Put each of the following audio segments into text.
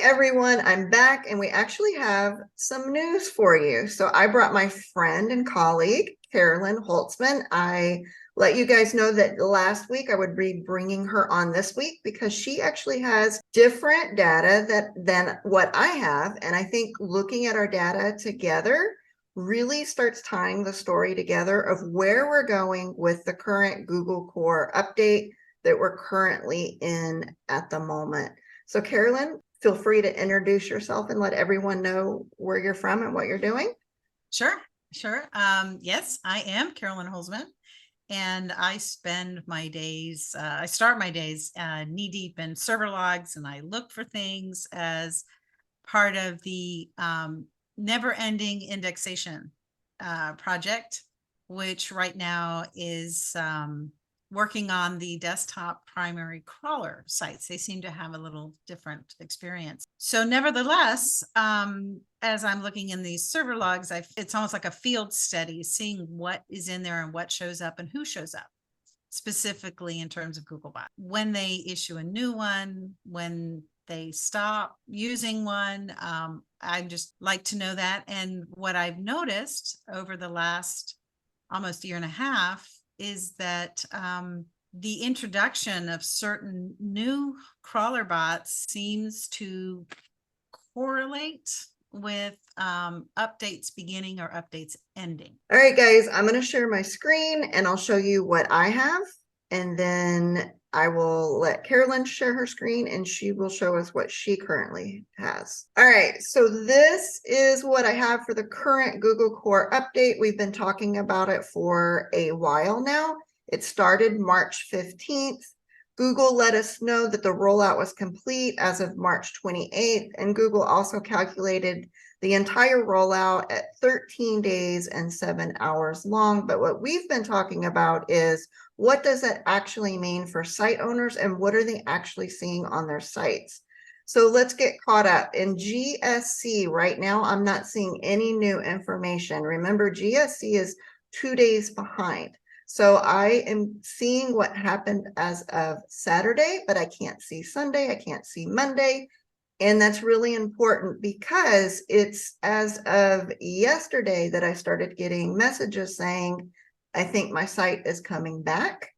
everyone, I'm back and we actually have some news for you. So I brought my friend and colleague, Carolyn Holtzman. I let you guys know that last week I would be bringing her on this week because she actually has different data than what I have. And I think looking at our data together really starts tying the story together of where we're going with the current Google Core update that we're currently in at the moment. So Carolyn, feel free to introduce yourself and let everyone know where you're from and what you're doing. Sure. Yes, I am Carolyn Holzman, and I spend my days, I start my days knee deep in server logs, and I look for things as part of the never ending indexation project, which right now is working on the desktop primary crawler sites. They seem to have a little different experience. So nevertheless, as I'm looking in these server logs, it's almost like a field study, seeing what is in there and what shows up and who shows up, specifically in terms of Googlebot. When they issue a new one, when they stop using one, I just like to know that. And what I've noticed over the last almost year and a half is that the introduction of certain new crawler bots seems to correlate with updates beginning or updates ending. All right, guys, I'm going to share my screen and I'll show you what I have. And then I will let Carolyn share her screen and she will show us what she currently has. All right, so this is what I have for the current Google Core update. We've been talking about it for a while now. It started March 15th. Google let us know that the rollout was complete as of March 28th, and Google also calculated the entire rollout at 13 days and 7 hours long. But what we've been talking about is what does that actually mean for site owners and what are they actually seeing on their sites? So let's get caught up. In GSC right now, I'm not seeing any new information. Remember, GSC is 2 days behind. So I am seeing what happened as of Saturday, but I can't see Sunday. I can't see Monday. And that's really important because it's as of yesterday that I started getting messages saying, I think my site is coming back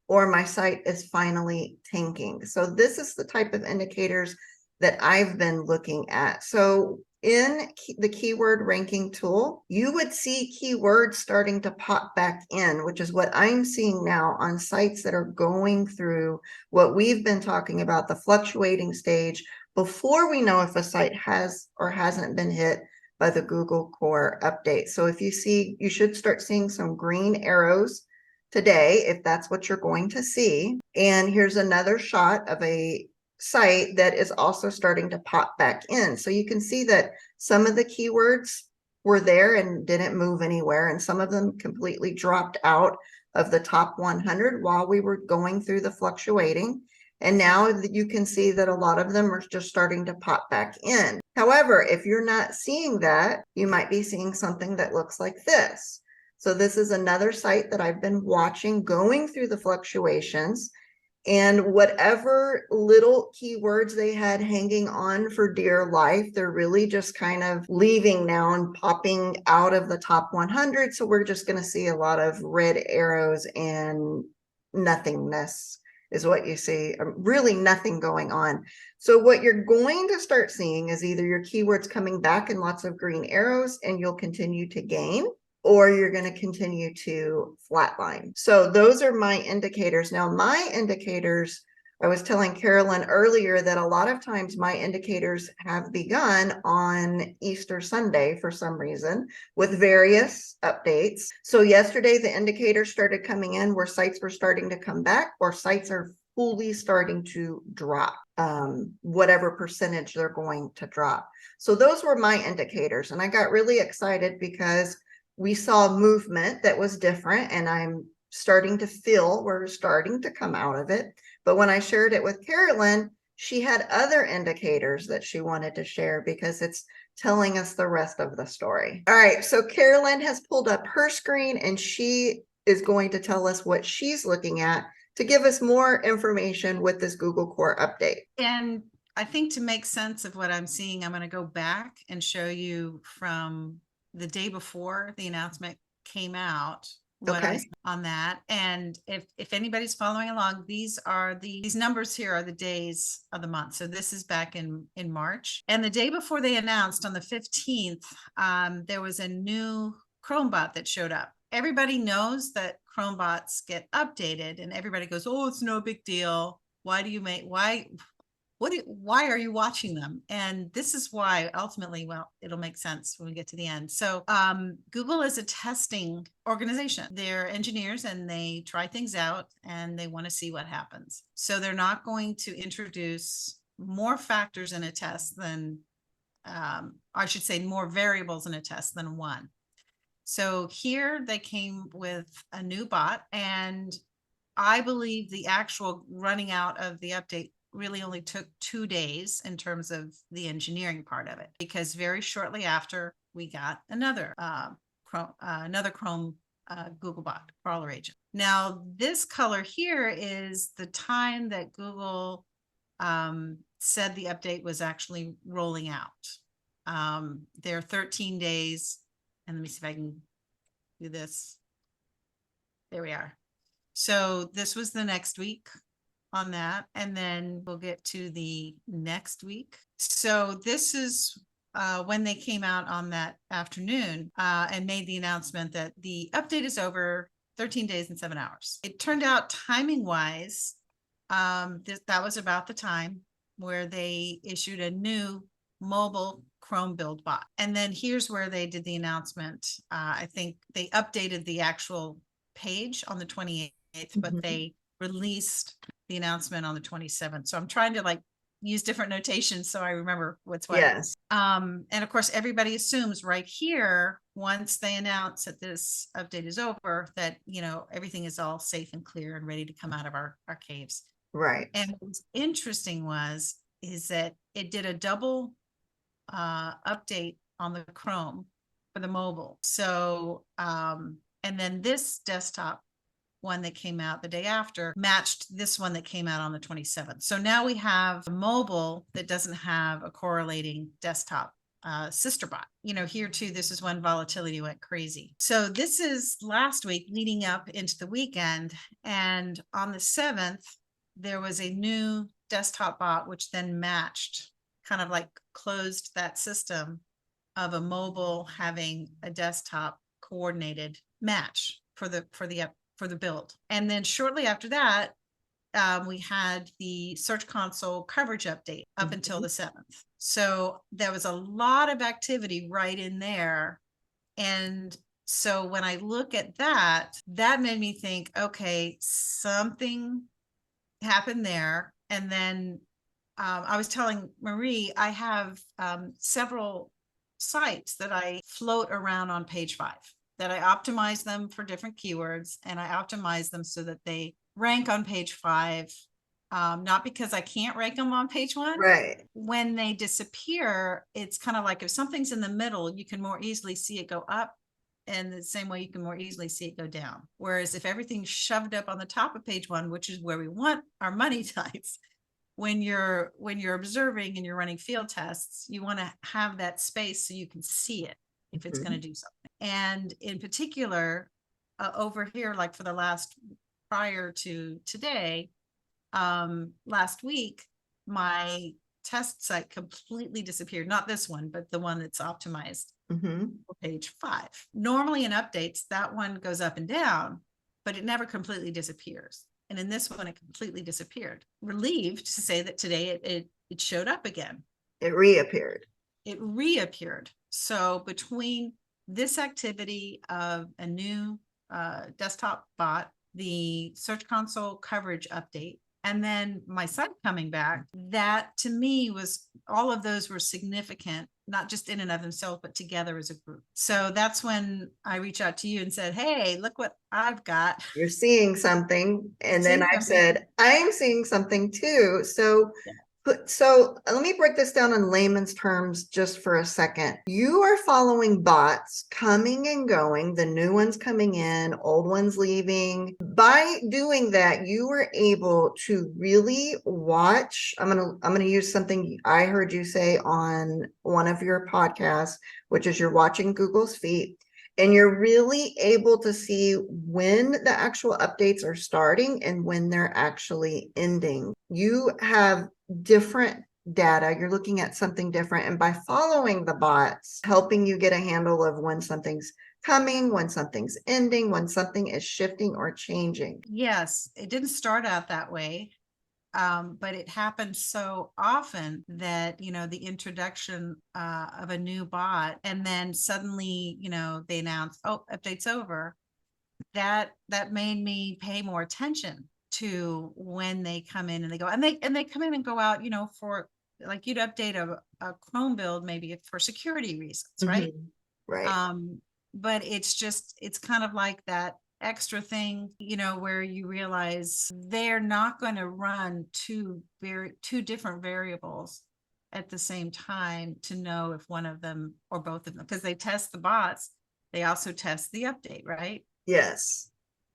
or my site is finally tanking. So this is the type of indicators that I've been looking at. So in the keyword ranking tool, you would see keywords starting to pop back in, which is what I'm seeing now on sites that are going through what we've been talking about, the fluctuating stage, before we know if a site has or hasn't been hit by the Google Core update. So if you see, you should start seeing some green arrows today, if that's what you're going to see. And here's another shot of a site that is also starting to pop back in. So you can see that some of the keywords were there and didn't move anywhere, and some of them completely dropped out of the top 100 while we were going through the fluctuating. And now you can see that a lot of them are just starting to pop back in. However, if you're not seeing that, you might be seeing something that looks like this. So this is another site that I've been watching going through the fluctuations, and whatever little keywords they had hanging on for dear life, they're really just kind of leaving now and popping out of the top 100. So we're just going to see a lot of red arrows and nothingness is what you see, really nothing going on. So what you're going to start seeing is either your keywords coming back in lots of green arrows and you'll continue to gain, or you're going to continue to flatline. So those are my indicators. Now, my indicators, I was telling Carolyn earlier that a lot of times my indicators have begun on Easter Sunday for some reason with various updates. So yesterday, the indicators started coming in where sites were starting to come back or sites are fully starting to drop, whatever percentage they're going to drop. So those were my indicators. And I got really excited because we saw movement that was different, and I'm starting to feel we're starting to come out of it. But when I shared it with Carolyn, she had other indicators that she wanted to share because it's telling us the rest of the story. All right, so Carolyn has pulled up her screen and she is going to tell us what she's looking at to give us more information with this Google Core update. And I think to make sense of what I'm seeing, I'm going to go back and show you from the day before the announcement came out what I Okay. saw on that. And if anybody's following along, these numbers here are the days of the month. So this is back in March. And the day before they announced on the 15th, there was a new Chrome bot that showed up. Everybody knows that Chrome bots get updated, and everybody goes, "Oh, it's no big deal. Why are you watching them?" And this is why ultimately, well, it'll make sense when we get to the end. So Google is a testing organization. They're engineers and they try things out and they want to see what happens. So they're not going to introduce more factors in a test than, I should say more variables in a test than one. So here they came with a new bot, and I believe the actual running out of the update really only took 2 days in terms of the engineering part of it, because very shortly after we got another Chrome Google bot crawler agent. Now this color here is the time that Google said the update was actually rolling out. There are 13 days, and let me see if I can do this. There we are. So this was the next week on that, and then we'll get to the next week. So this is when they came out on that afternoon and made the announcement that the update is over, 13 days and 7 hours. It turned out timing wise, that was about the time where they issued a new mobile Chrome build bot. And then here's where they did the announcement. I think they updated the actual page on the 28th, but they released the announcement on the 27th. So I'm trying to like use different notations so I remember what's what. Yes. And of course, everybody assumes right here, once they announce that this update is over, that, you know, everything is all safe and clear and ready to come out of our caves. Right. And what's interesting is that it did a double update on the Chrome for the mobile. So, and then this desktop one that came out the day after matched this one that came out on the 27th. So now we have a mobile that doesn't have a correlating desktop sister bot. You know, here too, this is when volatility went crazy. So this is last week leading up into the weekend. And on the 7th, there was a new desktop bot, which then matched, kind of like closed that system of a mobile having a desktop coordinated match for the build. And then shortly after that, we had the Search Console coverage update up until the 7th. So there was a lot of activity right in there. And so when I look at that, that made me think, okay, something happened there. And then I was telling Marie, I have several sites that I float around on page 5, that I optimize them for different keywords, and I optimize them so that they rank on page 5. Not because I can't rank them on page 1. Right. When they disappear, it's kind of like if something's in the middle, you can more easily see it go up, and the same way you can more easily see it go down. Whereas if everything's shoved up on the top of page 1, which is where we want our money types, when you're observing and you're running field tests, you want to have that space so you can see it if it's going to do something. And in particular, over here, like for the prior to today, last week, my test site completely disappeared. Not this one, but the one that's optimized for page 5. Normally in updates, that one goes up and down, but it never completely disappears. And in this one, it completely disappeared. Relieved to say that today it showed up again. It reappeared. It reappeared. So between this activity of a new desktop bot, the Search Console coverage update, and then my site coming back, that to me was, all of those were significant, not just in and of themselves, but together as a group. So that's when I reached out to you and said, hey, look what I've got. You're seeing something. And then I've said, I'm seeing something too. So So let me break this down in layman's terms just for a second. You are following bots coming and going, the new ones coming in, old ones leaving. By doing that, you were able to really watch. I'm gonna use something I heard you say on one of your podcasts, which is you're watching Google's feet. And you're really able to see when the actual updates are starting and when they're actually ending. You have different data. You're looking at something different. And by following the bots, helping you get a handle of when something's coming, when something's ending, when something is shifting or changing. Yes, it didn't start out that way. But it happens so often that, the introduction of a new bot, and then suddenly, they announce, oh, update's over. That made me pay more attention to when they come in and they go, and they come in and go out, for like you'd update a Chrome build, maybe for security reasons, right? Right. But it's kind of like that extra thing, where you realize they're not going to run two different variables at the same time to know if one of them or both of them, because they test the bots, they also test the update, right? Yes.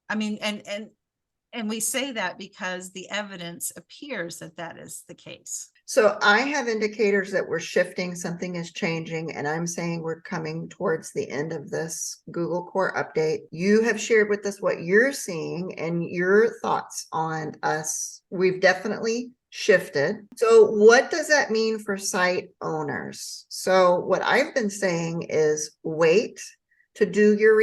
I mean, and we say that because the evidence appears that that is the case. So I have indicators that we're shifting, something is changing, and I'm saying we're coming towards the end of this Google Core update. You have shared with us what you're seeing and your thoughts on us. We've definitely shifted. So what does that mean for site owners? So what I've been saying is wait to do your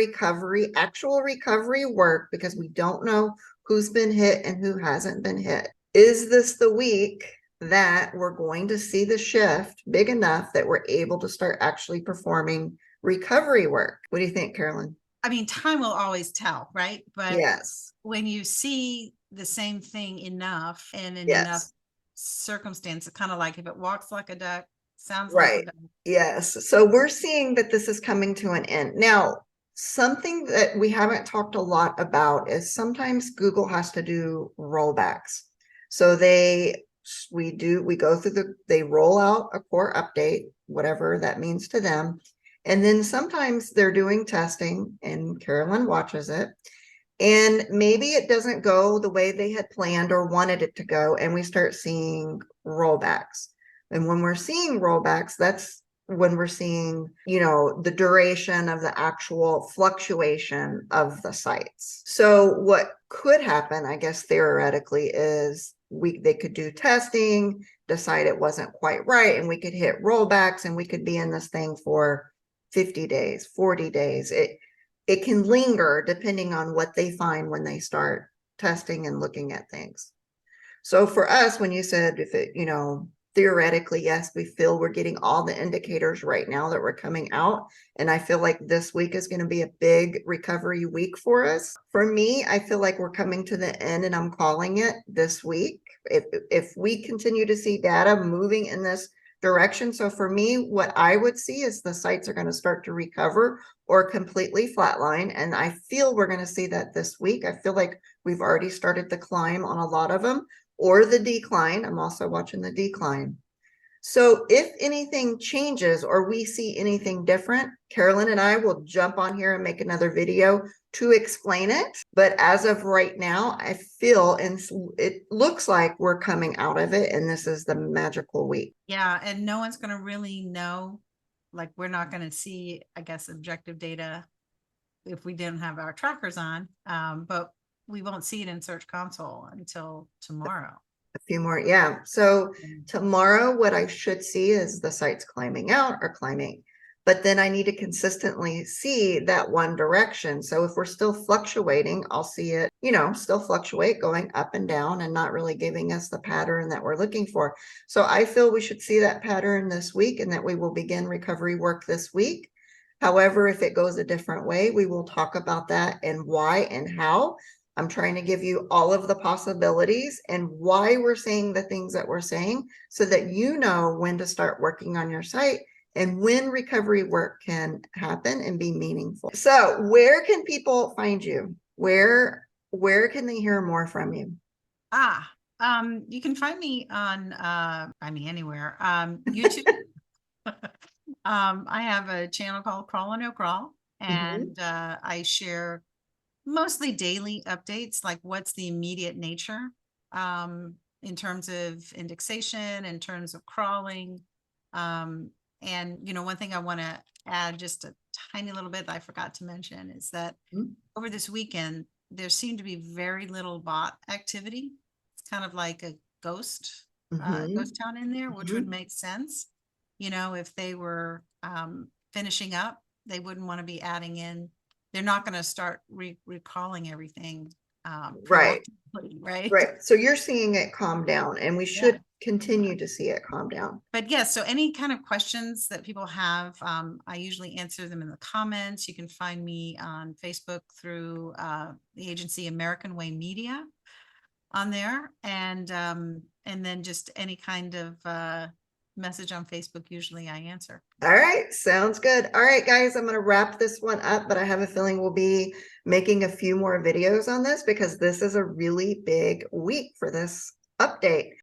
actual recovery work, because we don't know who's been hit and who hasn't been hit. Is this the week that we're going to see the shift big enough that we're able to start actually performing recovery work? What do you think, Carolyn? I mean, time will always tell, right? But Yes. when you see the same thing enough and in enough Yes. circumstances, kind of like if it walks like a duck, sounds like a Right. duck. Yes. So we're seeing that this is coming to an end. Now, something that we haven't talked a lot about is sometimes Google has to do rollbacks. So we go through they roll out a core update, whatever that means to them. And then sometimes they're doing testing and Carolyn watches it. And maybe it doesn't go the way they had planned or wanted it to go. And we start seeing rollbacks. And when we're seeing rollbacks, that's when we're seeing, the duration of the actual fluctuation of the sites. So what could happen, I guess, theoretically, is they could do testing, decide it wasn't quite right, and we could hit rollbacks and we could be in this thing for 50 days, 40 days. It can linger depending on what they find when they start testing and looking at things. So for us, when you said if it, theoretically, yes, we feel we're getting all the indicators right now that we're coming out. And I feel like this week is going to be a big recovery week for us. For me, I feel like we're coming to the end and I'm calling it this week. If we continue to see data moving in this direction. So for me, what I would see is the sites are going to start to recover or completely flatline. And I feel we're going to see that this week. I feel like we've already started the climb on a lot of them, or the decline. I'm also watching the decline. So if anything changes or we see anything different, Carolyn and I will jump on here and make another video to explain it. But as of right now, I feel, and it looks like we're coming out of it, and this is the magical week. Yeah. And no one's going to really know, like, we're not going to see, I guess, objective data if we didn't have our trackers on. But we won't see it in Search Console until tomorrow. A few more, yeah. So tomorrow, what I should see is the sites climbing out or climbing, but then I need to consistently see that one direction. So if we're still fluctuating, I'll see it, still fluctuate, going up and down and not really giving us the pattern that we're looking for. So I feel we should see that pattern this week and that we will begin recovery work this week. However, if it goes a different way, we will talk about that and why and how. I'm trying to give you all of the possibilities and why we're saying the things that we're saying so that you know when to start working on your site and when recovery work can happen and be meaningful. So where can people find you? Where can they hear more from you? You can find me on, find me anywhere, YouTube. I have a channel called Crawl or No Crawl, Mhm, and I share mostly daily updates, like what's the immediate nature, in terms of indexation, in terms of crawling. And one thing I want to add just a tiny little bit that I forgot to mention is that mhm, over this weekend, there seemed to be very little bot activity. It's kind of like a mhm, ghost town in there, which would mhm. make sense. If they were finishing up, they wouldn't want to be adding in. They're not going to start recalling everything Right, proactively, right? right. So you're seeing it calm down, and we Yeah. should continue to see it calm down. But yes, so any kind of questions that people have, I usually answer them in the comments. You can find me on Facebook through the agency American Way Media on there, and then just any kind of message on Facebook. Usually, I answer. All right, sounds good. All right, guys, I'm going to wrap this one up, but I have a feeling we'll be making a few more videos on this because this is a really big week for this update.